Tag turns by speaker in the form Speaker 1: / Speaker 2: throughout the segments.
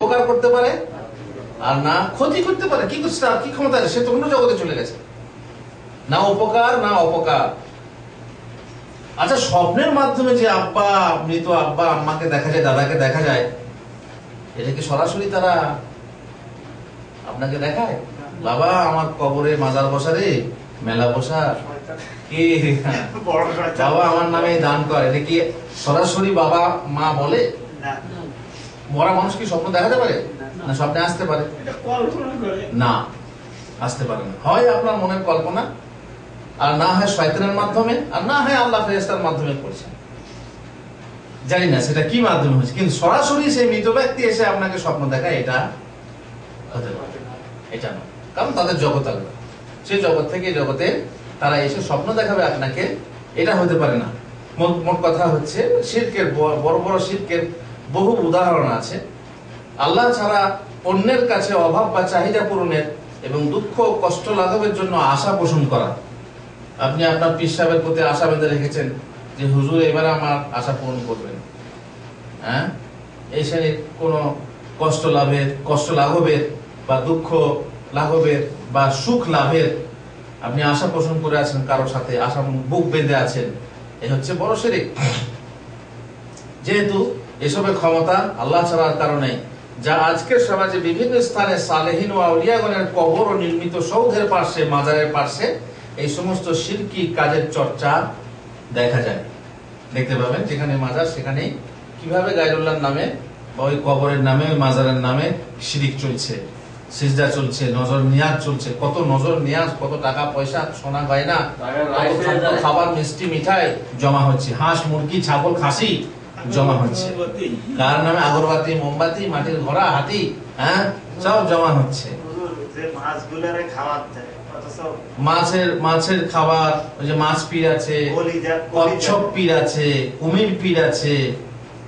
Speaker 1: উপকার করতে পারে আর না ক্ষতি করতে পারে। কি করছে, কি ক্ষমতা আছে? সে তো অন্য জগতে চলে গেছে, না উপকার না অপকার। আচ্ছা, স্বপ্নের মাধ্যমে যে আব্বা, মৃত আব্বা আম্মাকে দেখা যায়, দাদাকে দেখা যায়, এটা কি সরাসরি তারা আপনাকে দেখায়? বাবা আমার কবরে মাজার বসারে, মেলা বসা, কি বাবা আমার নামে দান কর, এটা কি সরাসরি বাবা মা বলে? মরা মানুষ কি স্বপ্ন দেখাতে পারে? না, স্বপ্নে আসতে পারে না, আসতে পারে না। হয় আপনার মনের কল্পনা, আর না হয় শয়তানের মাধ্যমে, আর না হয় আল্লাহ ফেরেশতার মাধ্যমে করছে। জানি না সেটা কি মাধ্যমে হচ্ছে, কিন্তু সরাসরি সেই মৃত ব্যক্তি এসে আপনাকে স্বপ্ন দেখায়, এটা হতে পারে, এটা না। কারণ তাদের জগৎ আলাদা, সেই জগৎ থেকে জগতে তারা এসে স্বপ্ন দেখাবে আপনাকে, এটা হতে পারে না। মোট কথা হচ্ছে, শিরকের বড় বড় শিরকের বহু উদাহরণ আছে। আল্লাহ ছাড়া অন্যের কাছে অভাব বা চাহিদা পূরণের এবং দুঃখ কষ্ট লাঘবের জন্য আশা পোষণ করা। আপনি আপনার পীর সাহেবের প্রতি আশা বেঁধে রেখেছেন যে হুজুর এবারে আমার আশা পূরণ করবেন, হ্যাঁ, এই শ্রেণীর কোন কষ্ট লাঘবের বা দুঃখ লাঘবের বা সুখ লাভের আপনি আশা পোষণ করে আছেন, কারোর সাথে আশা বুক বেঁধে আছেন, এ হচ্ছে বড় শিরক। যেহেতু এসবের ক্ষমতা আল্লাহ ছাড়ার কারণে, যা আজকের সমাজে বিভিন্ন স্থানে সালেহিন ও আউলিয়াগণের কবর ও নির্মিত সৌধের পাশে, মাজারের পাশে এই সমস্ত শিরকি কাজের চর্চা দেখা যায়, দেখতে পাবেন। যেখানে মাজার সেখানেই কিভাবে গায়রুল্লাহর নামে বা ওই কবরের নামে, ওই মাজারের নামে শিরিক চলছে, সিজদা চলছে, নজর নিয়াজ চলছে। কত নজর নিয়াজ, কত টাকা পয়সা, সোনা গয়না, কত খাবার, মিষ্টি মিঠাই জমা হচ্ছে, হাঁস মুরগি ছাগল খাসি জমা হচ্ছে, কার নামে আগরবাতি মোমবাতি, মাটির ঘোড়া হাতি, হ্যাঁ, সব জমা হচ্ছে। মাছের খাবার, ওই যে মাছ পীর আছে, কচ্ছপ পীর আছে, কুমির পীর আছে,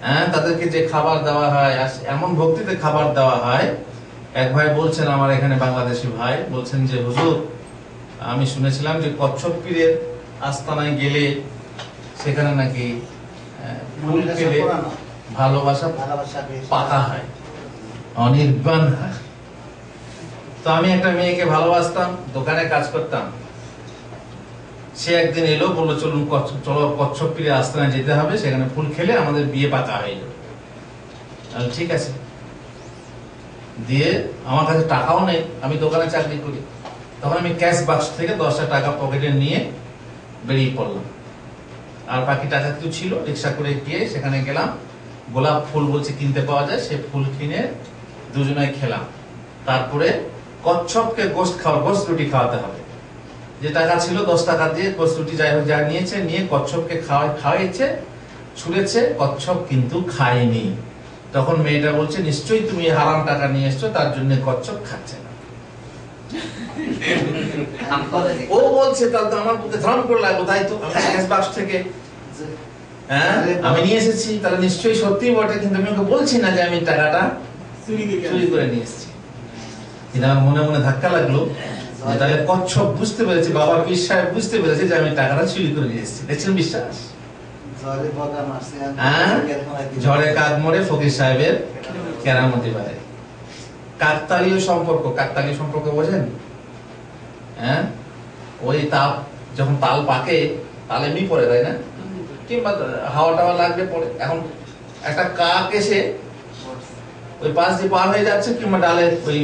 Speaker 1: হ্যাঁ, তাদেরকে যে খাবার দেওয়া হয়, এমন ভক্তিতে খাবার দেওয়া হয়। এক ভাই বলছেন, আমার এখানে বাংলাদেশি ভাই বলছেন যে হুজুর, আমি শুনেছিলাম যে কচ্ছপ পীরের আস্তানায় গেলে সেখানে নাকি ফুল খেলে ভালোবাসা পাকা হয়, অনির্বাণ হয়। তো আমি একটা মেয়েকে ভালোবাসতাম, দোকানে কাজ করতাম। সে একদিন এলো, বললো চলো কচ্ছপ পীরের আস্তানায় যেতে হবে, সেখানে ফুল খেলে আমাদের বিয়ে পাকা হয়ে যাবে। ঠিক আছে। দিয়ে আমার কাছে টাকাও নেই, আমি দোকানে চাকরি করি। তখন আমি ক্যাশ বাক্স থেকে 10টা টাকা পকেটে নিয়ে বেরিয়ে পড়লাম। আর বাকি টাকা কিছু ছিল, রিক্সা করে গিয়ে সেখানে গেলাম। গোলাপ ফুল বলছে কিনতে পাওয়া যায়, সে ফুল কিনে দুজনে খেলাম। তারপরে কচ্ছপকে গোস্ত রুটি খাওয়াতে হবে। যে টাকা ছিল 10 টাকা দিয়ে গোস্ত রুটি যাই হোক যা নিয়েছে, নিয়ে কচ্ছপকে খাওয়াইছে, ছুঁড়েছে, কচ্ছপ কিন্তু খায়নি। তখন মেয়েটা বলছে, নিশ্চয়ই তুমি হারাম টাকা নিয়ে এসছো, তার জন্য কচ্ছপ খাচ্ছে না। ও বলছে, তাহলে তো আমার বুকে ধ্রম করে লাগলো, তাই তো ক্যাশ বাক্স থেকে আমি নিয়ে এসেছি, তাহলে নিশ্চয়ই সত্যি বটে, কিন্তু আমি ওকে বলছি না যে আমি টাকাটা চুরি করে নিয়ে এসেছি। কিন্তু আমার মনে মনে ধাক্কা লাগলো, তাহলে কচ্ছপ বুঝতে পেরেছে, বাবা পীর সাহেব বুঝতে পেরেছে যে আমি টাকাটা চুরি করে নিয়ে এসেছি। দেখছেন বিশ্বাস? ঝড়ে কাক মরে, ফকির সাহেবের কেরামতি বাড়ে। কাকতালীয় সম্পর্ক বোঝেন? হ্যাঁ, ওই তাপ যখন তাল পাকে, তাল এমনি পড়ে, তাই না? কিংবা হাওয়া টাওয়া লাগলে পড়ে। এখন একটা কাক এসে ওই পাশ দিয়ে পার হয়ে যাচ্ছে, কিংবা ডালে ওই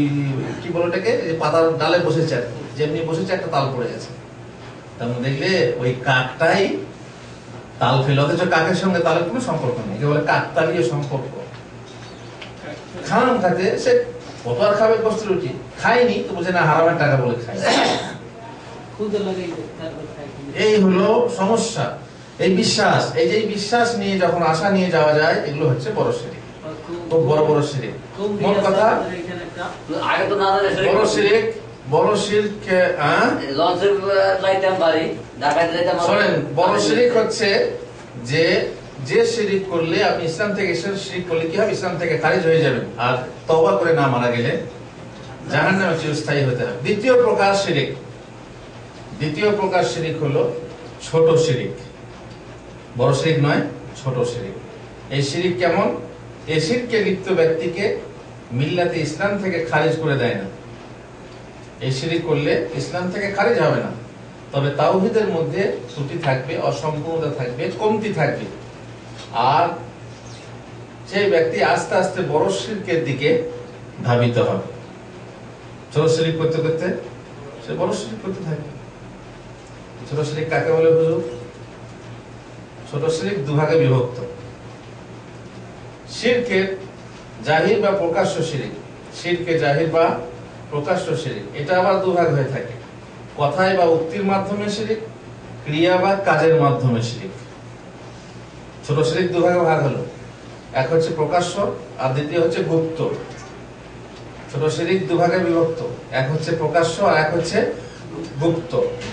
Speaker 1: কি বলে ওটাকে, পাতার ডালে বসেছে, যেমনি বসেছে একটা তাল পড়ে গেছে। তেমন দেখলে ওই কাকটাই তাল ফেলে, অথচ কাকের সঙ্গে তালের কোনো সম্পর্ক নেই, বলে কাকতালীয় সম্পর্ক। খানাম খাতে সে কত আর খাবে গোস্ত রুটি, খায়নি তো বলছে না হারামের টাকা বলে খায়। এই হলো সমস্যা, এই বিশ্বাস। এই যে বিশ্বাস নিয়ে যখন আশা নিয়ে যাওয়া যায়, এগুলো হচ্ছে বড় শিরক, খুব বড় বড় শিরক। মোট কথা বড় শিরক শোনেন, বড় শিরক হচ্ছে যে শিরক করলে আপনি ইসলাম থেকে, শিরক করলে কি হবে, ইসলাম থেকে খারিজ হয়ে যাবেন, আর তওবা করে না মারা গেলে জাহান্নামে চিরস্থায়ী হতে হবে। দ্বিতীয় প্রকার শিরক হলো ছোট শিরক, বড় শিরক নয়, ছোট শিরক। এই শিরক কেমন? এই শিরকে লিপ্ত ব্যক্তিকে মিল্লাতে ইসলাম থেকে খারিজ করে দেয় না। এই শিরিক করলে ইসলাম থেকে খারিজ হবে না, তবে তাওহীদের মধ্যে ত্রুটি থাকবে, অসম্পূর্ণতা থাকবে, কমতি থাকবে। আর সেই ব্যক্তি আস্তে আস্তে বড় শিরকের দিকে ধাবিত হবে। ছোট শিরিক করতে করতে সে বড় শিরিক করতে থাকবে। ছোট শিরিক কাকে বলে হুজুর? ছোট শিরিক দুভাগে বিভক্ত। শিরকের জাহির বা প্রকাশ্য শিরিক, শিরকে জাহির বা প্রকাশ্য শিরিক, এটা আবার দুভাগ হয়ে থাকে। কথায় বা উক্তির মাধ্যমে শিরিক, ক্রিয়া বা কাজের মাধ্যমে শিরিক। ছোট শিরিক দুভাগে ভাগ হলো, এক হচ্ছে প্রকাশ্য আর দ্বিতীয় হচ্ছে গুপ্ত। ছোট শিরিক দুভাগে বিভক্ত, এক হচ্ছে প্রকাশ্য আর এক হচ্ছে গুপ্ত।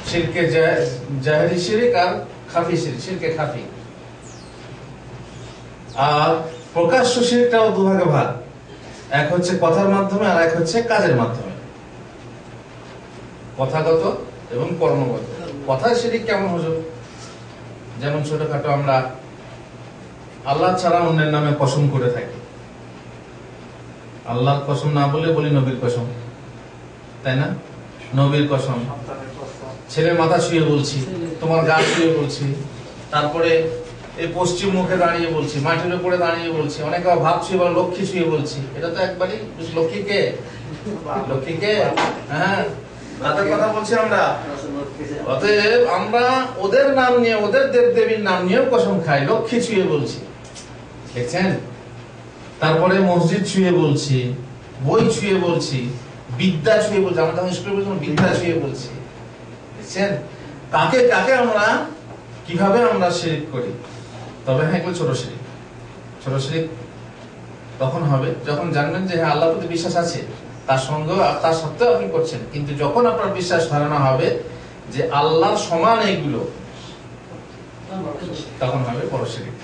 Speaker 1: শিরকে জাহিরি শিরিক আর খাফি শিরিক, শিরকে খাফি। আর প্রকাশ্য শিরকটাও দুভাগে ভাগ, এক হচ্ছে কথার মাধ্যমে আর এক হচ্ছে কাজের মাধ্যমে, কথাগত এবং কর্মগত। কথার শিরিক কেমন হুজুর? যেমন ছোটখাটো আমরা আল্লাহ ছাড়া অন্যের নামে কসম করে থাকি। আল্লাহর কসম না বলে বলি নবীর কসম, তাই না? নবীর কসম, ছেলের মাথা ছুঁয়ে বলছি, তোমার গা ছুঁয়ে বলছি, তারপরে এই পশ্চিম মুখে দাঁড়িয়ে বলছি, মাটির উপরে দাঁড়িয়ে বলছি, অনেকে ভাব ছুঁয়ে বলে লক্ষ্মী ছুঁয়ে বলছি। এটা তো একবারই লক্ষ্মীকে, লক্ষ্মীকে, হ্যাঁ তাদের কথা বলছি আমরা। অতএব আমরা ওদের নাম নিয়ে, ওদের দেব দেবীর নাম নিয়েও কসম খাই, লক্ষ্মী ছুঁয়ে বলছি, দেখছেন? তারপরে মসজিদ ছুঁয়ে বলছি, বই ছুঁয়ে বলছি, বিদ্যা ছুঁয়ে বলছি। আমরা তখন স্কুলে বলছিলাম বিদ্যা ছুঁয়ে বলছি, দেখছেন? কাকে কাকে আমরা কিভাবে আমরা শিরিক করি। তবে হ্যাঁ, এগুলো ছোট শিরিক। ছোট শিরিক তখন হবে যখন জানবেন যে হ্যাঁ আল্লাহর প্রতি বিশ্বাস আছে, তার সঙ্গে তার সত্ত্বেও আপনি করছেন, কিন্তু যখন আপনার বিশ্বাস ধারণা হবে যে আল্লাহর সমান এইগুলো, তখন হবে বড় শিরিক।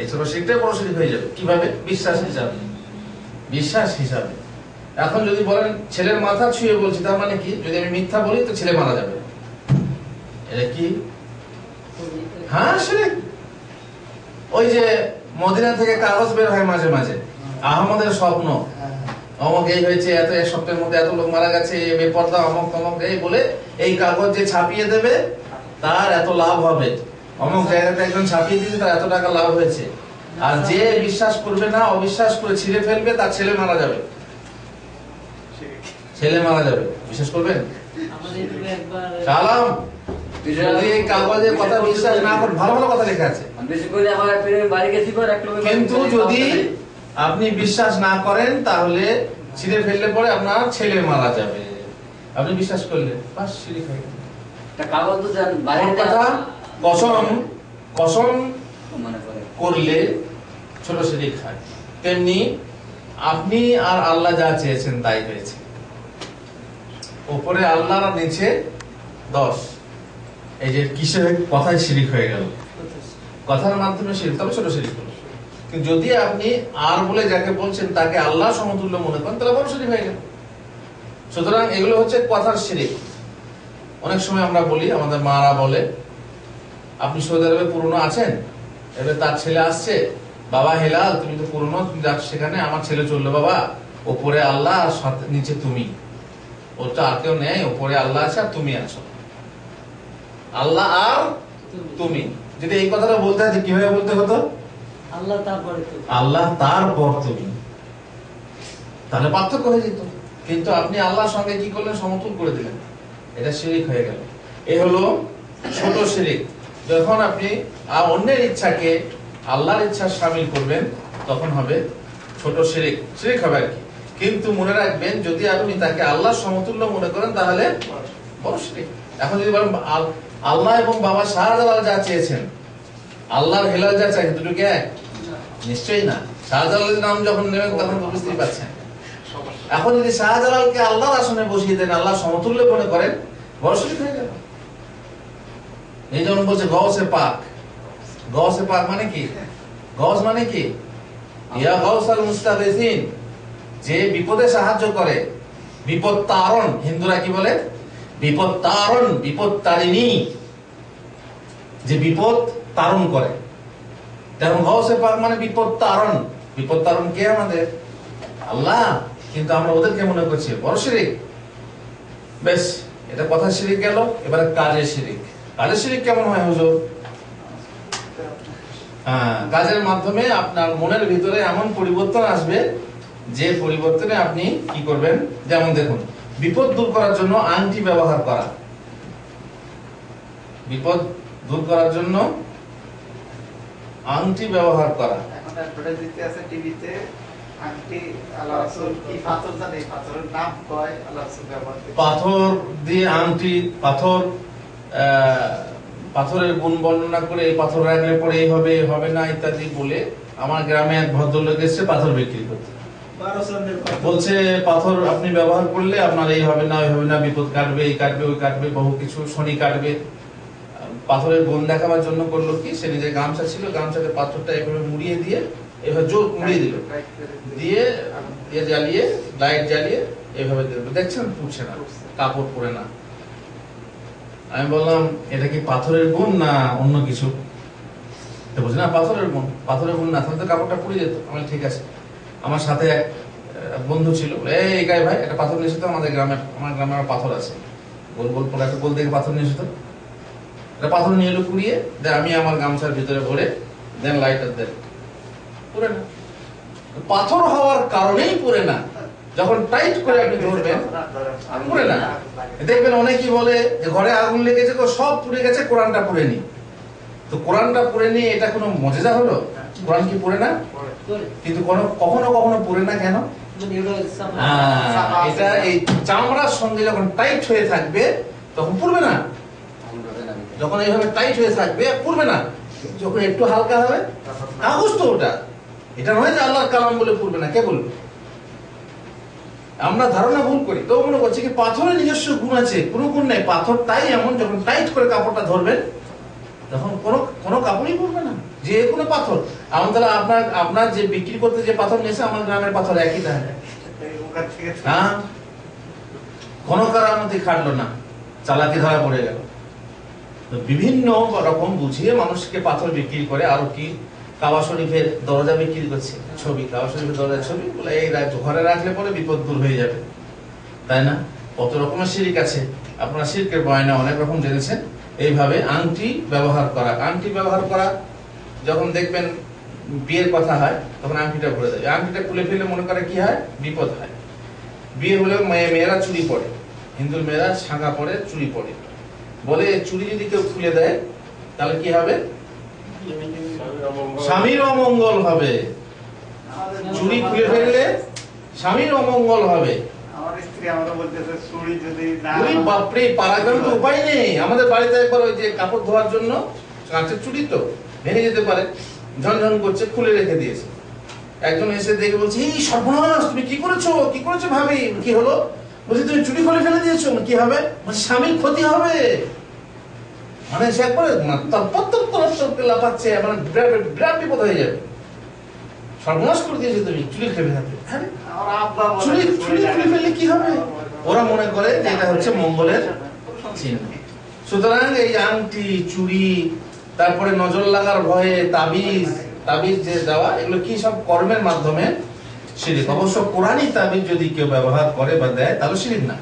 Speaker 1: এই ছোট শিরিকটাই বড় শিরিক হয়ে যাবে। কিভাবে? বিশ্বাস হিসাবে, বিশ্বাস হিসাবে। এখন যদি বলেন ছেলের মাথা ছুঁয়ে বলছি, তার মানে কি? যদি আমি মিথ্যা বলি তো ছেলে মারা যাবে, এটা কি? হ্যাঁ শিরিক। ওই যে মদিনা থেকে কাগজ বের হয় মাঝে মাঝে, আহমদের স্বপ্ন, অমক এই হয়েছে, এত এক সপ্তাহের মধ্যে এত লোক মারা গেছে, বেপরদা অমক তমক, এই বলে এই কাগজ যে ছাপিয়ে দেবে তার এত লাভ হবে, অমক জায়গাতে একজন ছাপিয়ে দিয়েছে তার এত টাকা লাভ হয়েছে। আর যে বিশ্বাস করবে না, অবিশ্বাস করে ছিঁড়ে ফেলবে, তার ছেলে মারা যাবে, ছেলে মারা যাবে। বিশ্বাস করবেন? সালাম। যদি এই কাগজের কথা বিশ্বাস না করেন, ভালো ভালো কথা লেখা আছে, কিন্তু যদি আপনি বিশ্বাস না করেন তাহলে ছিঁড়ে ফেললে পরে আপনার ছেলে মারা যাবে। আপনি বিশ্বাস করলে বাস শিরিক হয়ে গেল। কসম কসম করলে ছোট শিরিক হয়। তেমনি আপনি আর আল্লাহ যা চেয়েছেন তাই হয়েছে, উপরে আল্লাহ আর নিচে 10, এই যে কিসের কথায় শিরিক হয়ে গেল, কথার মাধ্যমে শিরিক, তবে ছোট শিরিক হলো। কিন্তু যদি আপনি আর বলে যাকে বলছেন তাকে আল্লাহ সমতুল্য মনে করেন, তাহলে বড় শিরিক হয়ে গেল। সুতরাং এগুলো হচ্ছে কথার শিরিক। অনেক সময় আমরা বলি, আমাদের মারা বলে, আপনি সৌদি আরবে পুরনো আছেন, এবার তার ছেলে আসছে, বাবা হেলাল তুমি তো পুরনো, তুমি যাচ্ছ সেখানে, আমার ছেলে চললো বাবা, ওপরে আল্লাহ আর নিচে তুমি, ওটা আর কেউ নেই, ওপরে আল্লাহ আছে আর তুমি আছো, আল্লাহ আর তুমি। যদি এই কথাটা বলতে হয় কিভাবে বলতে হতো? আল্লাহ তারপর তুমি, তাহলে পার্থক্য হয়ে যেত। কিন্তু আপনি আল্লাহর সঙ্গে কি করলেন? সমতুল করে দিলেন, এটা শিরিক হয়ে গেল। এই হলো ছোট শিরিক। যখন আপনি অন্যের ইচ্ছাকে আল্লাহর ইচ্ছা শামিল করবেন তখন হবে ছোট শিরিক, শিরিক হবে আর কি। কিন্তু মনে রাখবেন, যদি আপনি তাকে আল্লাহর সমতুল্য মনে করেন তাহলে বড় শিরিক। এখন যদি বলেন আল্লাহ এবং বাবা শাহজালাল যা চেয়েছেন, আল্লাহর হেলাল যা চাই, দুটো কি এক? নিশ্চয়ই না। শাহজালালের নাম যখন নেবেন তখন বুঝতেই পারছেন। এখন যদি শাহজালালকে আল্লাহর আসনে বসিয়ে দেন, আল্লাহ সমতুল্য মনে করেন, বড় শিরিক হয়ে গেল। এই যেমন বলছে গৌসে পাক, গৌসে পাক মানে কি? গৌস মানে কি? ইয়া গৌসাল মুস্তাগিসিন, যে বিপদে সাহায্য করে, বিপদ তারণ। হিন্দুরা কি বলে? বিপদ তারণ, বিপদ তারিণী, যে বিপদ তারণ করে। তেমন গৌসে পাক মানে বিপদ তারণ। বিপদ তারণ কে? আমাদের আল্লাহ, কিন্তু আমরা ওদেরকে মনে করছি বড় শিরিক। বেশ, এটা কথা শিরিক গেল। এবারে কাজের শিরিক। কাজের শিরিক কেমন হয় হুজুর? কাজের মাধ্যমে আপনার মনের ভিতরে এমন পরিবর্তন আসবে যে পরিবর্তনে আপনি কি করবেন। যেমন দেখুন, বিপদ দূর করার জন্য আংটি ব্যবহার করা। বিপদ দূর করার জন্য আংটি ব্যবহার করা।
Speaker 2: এখন অ্যাডভার্টাইজিতে আছে টিভিতে, আংটি আল্লাহ রাসূল কি পাথর জানে, পাথরের নাম কয় আল্লাহ রাসূল ব্যবহার করে।
Speaker 1: পাথর দিয়ে আংটি, পাথরের গুণ বর্ণনা করে এই পাথর রাখলে পরে এই হবে, হবে না ইত্যাদি বলে। আমার গ্রামে এক ভদ্রলোক এসেছে পাথর বিক্রি করতে। বলছে পাথর আপনি ব্যবহার করলে আপনার এই হবে না, ওই হবে না, বিপদ কাটবে, এই কাটবে, ওই কাটবে, বহু কিছু, শনি কাটবে। পাথরের গুণ দেখাবার জন্য করলো কি, সে নিজের গামছা ছিল, গামছাতে পাথরটা এভাবে মুড়িয়ে দিয়ে, এভাবে জোর মুড়িয়ে দিল, দিয়ে জ্বালিয়ে, লাইট জ্বালিয়ে এভাবে দিল। দেখছেন পুড়ছে না, কাপড় পরে না। আমি বললাম এটা কি পাথরের গুণ না অন্য কিছু? বলছে না পাথরের গুণ। পাথরের গুণ না তাহলে তো কাপড়টা পুড়ে যেত। আমি ঠিক আছে। আমার সাথে এক বন্ধু ছিল, এই গায়ে ভাই একটা পাথর নিয়ে এসে তো আমাদের গ্রামের, আমার গ্রামে পাথর আছে, গোল গোল পরে একটা গোল দেখে পাথর নিয়ে এসে তো একটা পাথর নিয়ে এলো কুড়িয়ে দেন, আমি আমার গামছার ভিতরে ভরে দেন, লাইটার দেন, পুরে না। পাথর হওয়ার কারণেই পুরে না। যখন টাইট করে আপনি ধরবেন পুরে না। দেখবেন অনেকেই বলে যে ঘরে আগুন লেগেছে, সব পুড়ে গেছে, কোরআনটা পুড়ে নি। তো কোরআনটা পুড়ে নিয়ে এটা কোনো মজেজা হলো? কোরআন কি পুড়ে না? কিন্তু কখনো কখনো পুড়ে না কেন? এটা এই চামড়ার সঙ্গে যখন টাইট হয়ে থাকবে তখন পুড়বে না। যখন এইভাবে টাইট হয়ে থাকবে পুড়বে না। যখন একটু হালকা হবে, কাগজ তো ওটা, এটা নয় যে আল্লাহর কালাম বলে পুড়বে না। কে বলবে? আমরা ধারণা ভুল করি। তো মনে করছি কি পাথরের নিজস্ব গুণ আছে, কোনো গুণ নেই। পাথর তাই এমন, যখন টাইট করে কাপড়টা ধরবেন তখন কোনো কাপড়ই পড়বে না, যে কোনো পাথর। আপনার যে বিক্রি করতে যে পাথর নিয়েছে, আমার গ্রামের পাথর একই তাহলে। হ্যাঁ, কোনো কারামতি খাটলো না, চালাকি ধরা পড়ে গেল। বিভিন্ন রকম বুঝিয়ে মানুষকে পাথর বিক্রি করে। আরো কি, কাবা শরীফের দরজা বিক্রি করছে, ছবি, কাবা শরীফের দরজার ছবি বলে এই ঘরে রাখলে পরে বিপদ দূর হয়ে যাবে, তাই না? কত রকমের শিরিক আছে। আপনারা শিরকের বয়ানে অনেক রকম জেনেছেন। এইভাবে আংটি ব্যবহার করা। আংটি ব্যবহার করা, যখন দেখবেন বিয়ের কথা হয় তখন আংটিটা ভরে দেয়। আংটিটা খুলে ফেলে মনে করে কি হয়, বিপদ হয়। বিয়ে হলে মেয়েরা চুড়ি পরে, হিন্দুর মেয়েরা ছাঙ্গা পরে, চুড়ি পরে, বলে চুড়ি যদি কেউ খুলে দেয় তাহলে কি হবে? স্বামীর অমঙ্গল হবে। চুড়ি খুলে ফেললে স্বামীর অমঙ্গল হবে। বাপরে, পারাগ্রাম তো উপায় নেই। আমাদের বাড়িতে একবার ওই যে কাপড় ধোয়ার জন্য কাঁচের চুড়ি তো ভেঙে যেতে পারে, ঝনঝন করছে, খুলে রেখে দিয়েছে। একজন এসে দেখে বলছে, এই সর্বনাশ, তুমি কি করেছো, কি করেছো ভাবি? কি হলো? বলছি তুমি চুড়ি খুলে ফেলে দিয়েছো, কি হবে? স্বামীর ক্ষতি হবে। মানে সে একবারে লাফাচ্ছে, মানে বিরাট বিপদ হয়ে যাবে। সর্বনাশ করে দিয়েছো তুমি, চুড়ি খুলে ফেলতে। চুড়ি খুলে ফেললে কি হবে? ওরা মনে করে যে এটা হচ্ছে মঙ্গলের চিহ্ন। সুতরাং এই আংটি, চুড়ি, তারপরে নজর লাগার ভয়ে তাবিজ যে দেওয়া, এগুলো কি সব কর্মের মাধ্যমে শিরিক। অবশ্য কোরআনী তাবিজ যদি কেউ ব্যবহার করে বা দেয় তাহলে শিরিক না।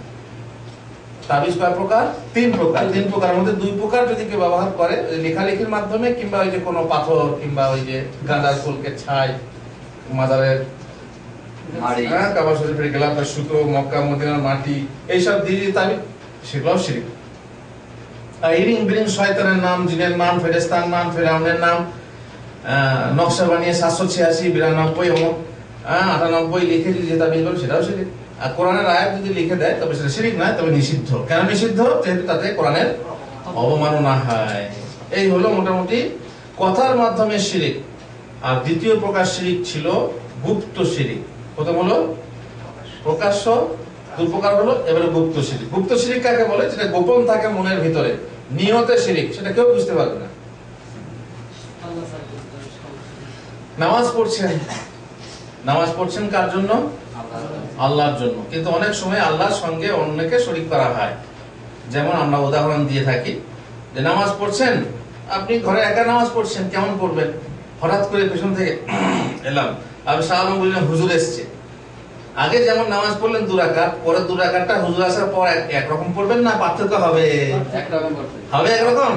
Speaker 1: তাবিজ কয় প্রকার? 3 প্রকার। 3 প্রকারের মধ্যে 2 প্রকার যদি কেউ ব্যবহার করে, লেখালেখির মাধ্যমে, কিংবা ওই যে কোনো পাথর, কিংবা ওই যে গাঁদার ফুলকে ছাই, মাজারের কাবা শরীফের গেলাপের সুতো, মক্কা মদিনার মাটি, এইসব দিয়ে তাবিজ, সেগুলোও শিরিক। ইরিং বিরিং শয়তানের নাম, জিনের নাম, ফেরেশতার নাম, ফেরাউনের নাম নকশা বানিয়ে 786, 92, 98 লিখে যদি তাবিজ বলে, সেটাও শিরিক। আর কোরআনের আয়াত যদি লিখে দেয় তবে সেটা শিরিক নয়, তবে নিষিদ্ধ। কেন নিষিদ্ধ? যেহেতু তাতে কোরআনের অবমাননা হয়। এই হলো মোটামুটি কথার মাধ্যমে শিরিক। আর দ্বিতীয় প্রকার শিরিক ছিল গুপ্ত শিরিক। প্রথম হলো প্রকাশ্য, 2 প্রকার হলো। এবারে গুপ্ত শিরিক। গুপ্ত শিরিক কাকে বলে? যেটা গোপন থাকে মনের ভিতরে, নিয়তে শিরিক, সেটা কেউ বুঝতে পারবে না। নামাজ পড়ছেন কার জন্য? আল্লাহর জন্য। কিন্তু অনেক সময় আল্লাহর সঙ্গে অন্যকে শরীক করা হয়। যেমন আমরা উদাহরণ দিয়ে থাকি যে নামাজ পড়ছেন, আপনি ঘরে একা নামাজ পড়ছেন, কেমন পড়বেন? হঠাৎ করে পেছন থেকে এলাম, আমি শাহ আলম বললেন হুজুর এসছে। আগে যেমন নামাজ পড়লেন 2 রাকাত, পরে 2 রাকাতটা হুজুর আসার পর একরকম পড়বেন না পার্থক্য হবে?
Speaker 3: একরকম করতে
Speaker 1: হবে একরকম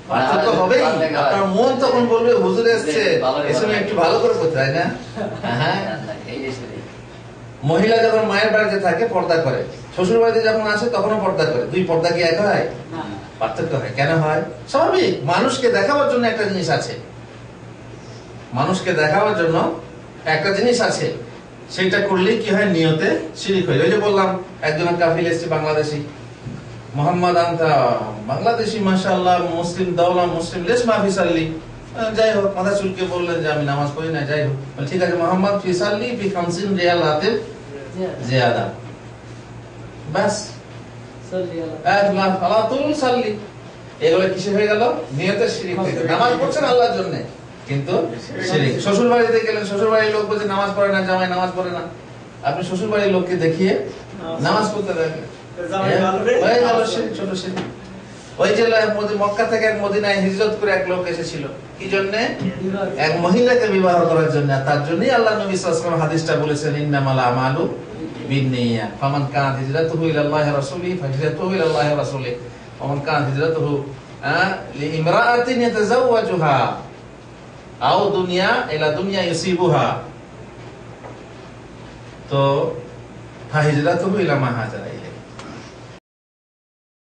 Speaker 1: পার্থক্য হবে। আপনার মন তখন বলবে হুজুর এসছে, এসে একটু ভালো করে পড়তে হয় না? হ্যাঁ,
Speaker 3: এই এসে
Speaker 1: মহিলা যখন মায়ের বাড়িতে থাকে পর্দা করে, শ্বশুর বাড়িতে যখন আসে তখনও পর্দা করে। 2 পর্দা কি এক হয়? পার্থক্য হয়। কেন হয়? স্বাভাবিক, মানুষকে দেখাবার জন্য একটা জিনিস আছে, মানুষকে দেখাবার জন্য একটা জিনিস আছে, সেটা করলে কি হয়? নিয়তে শিরিক হয়। ওই যে বললাম একজনের কাফিল এসছে বাংলাদেশি, মোহাম্মদ আন্তা বাংলাদেশি মাশাআল্লাহ, মুসলিম দাওলা, মুসলিম লেস মাফি সাল্লি, যাই হোক মাথা চুলকে বললেন যে আমি নামাজ পড়ি না। যাই হোক, ঠিক আছে, মোহাম্মদ ফি সাল্লি ফি 50 রিয়াল রাতিব জিয়াদা, বাস সাল্লি। এগুলো কিসে হয়ে গেল? নিয়তে শিরিক হয়ে গেল। নামাজ পড়ছেন আল্লাহর জন্য, কিন্তু শিরিক। শ্বশুর বাড়িতে গেলেন, শ্বশুর বাড়ির লোক বলছে নামাজ পড়ে না, জামাই নামাজ পড়ে না, আপনি শ্বশুর বাড়ির লোককে দেখিয়ে নামাজ পড়তে লাগলেন, হয়ে গেল শিরিক, ছোট শিরিক। ওই যে মক্কা থেকে এক মদিনায় হিজরত করে এক লোক এসেছিল, কি জন্য? এক মহিলাকে বিবাহ করার জন্য। তার জন্যই আল্লাহ নবী সাল্লাল্লাহু আলাইহি ওয়াসাল্লাম হাদিসটা বলেছেন, ইন্নামাল আমালু বিন্নিয়াত, ফামান কানাত হিজরাতুহু ইলাল্লাহি ওয়া রাসূলিহি ফাহিজরাতুহু ইলাল্লাহি ওয়া রাসূলিহি, ওয়া মান কানাত হিজরাতুহু লিইমরাআতিন ইয়াতাযাওয়াজুহা আও দুনিয়া ইলা দুনিয়া ইউসিবুহা, তো ফাহিজরাতুহু ইলা মা হাজারা